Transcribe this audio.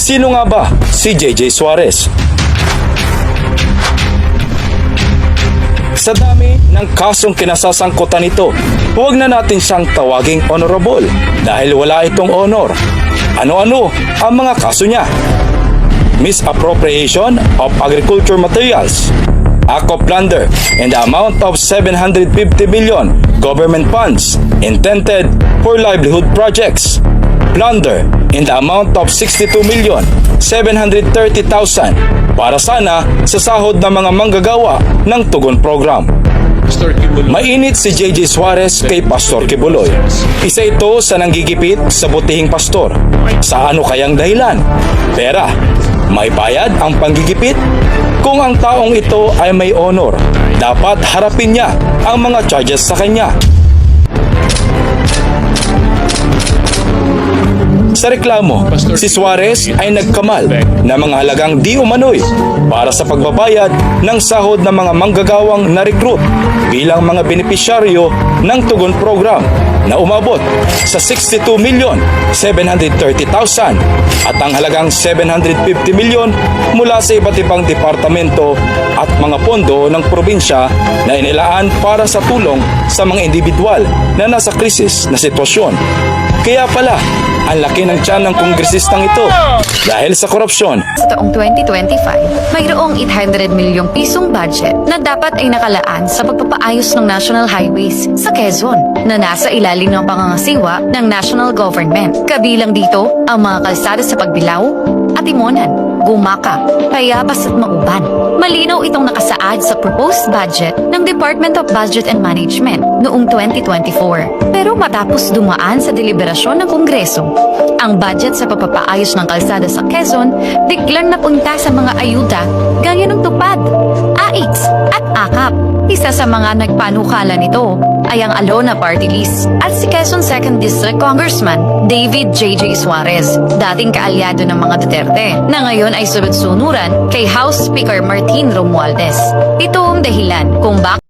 Sino nga ba si JJ Suarez? Sa dami ng kasong kinasasangkutan nito, huwag na natin siyang tawaging honorable dahil wala itong honor. Ano-ano ang mga kaso niya? Misappropriation of agriculture materials, act of plunder in the amount of 750 billion government funds intended for livelihood projects, plunder in the amount of 62,730,000 para sana sa sahod ng mga manggagawa ng Tugon Program. Mainit si JJ Suarez kay Pastor Kibuloy. Isa ito sa nanggigipit sa butihing pastor. Sa ano kayang dahilan? Pera. May bayad ang panggigipit? Kung ang taong ito ay may honor, dapat harapin niya ang mga charges sa kanya. Sa reklamo, si Suarez ay nagkamal ng mga halagang di umano'y para sa pagbabayad ng sahod ng mga manggagawang na-recruit bilang mga benepisyaryo ng Tugon Program na umabot sa 62,730,000 at ang halagang 750 milyon mula sa iba't ibang departamento at mga pondo ng probinsya na inilaan para sa tulong sa mga individual na nasa krisis na sitwasyon. Kaya pala, ang laki ng tiyan ng kongresistang ito dahil sa korupsyon. Sa taong 2025, mayroong 800 milyong pisong budget na dapat ay nakalaan sa pagpapaayos ng national highways sa Quezon na nasa ilalim ng pangangasiwa ng national government. Kabilang dito ang mga kalsada sa Pagbilao, Atimonan, Gumaka, Payabas at Mauban. Malinaw itong nakasaad sa proposed budget ng Department of Budget and Management noong 2024. Pero matapos dumaan sa deliberasyon ng Kongreso, ang budget sa pagpapaayos ng kalsada sa Quezon biglang napunta sa mga ayuda gaya ng tupad, AIX at AKAP. Isa sa mga nagpanukala nito ay ang Alona Party List at si Quezon 2nd District Congressman David JJ Suarez, dating kaalyado ng mga Duterte, na ngayon ay sunod-sunuran kay House Speaker Martin Romualdez. Ito ang dahilan kung bakit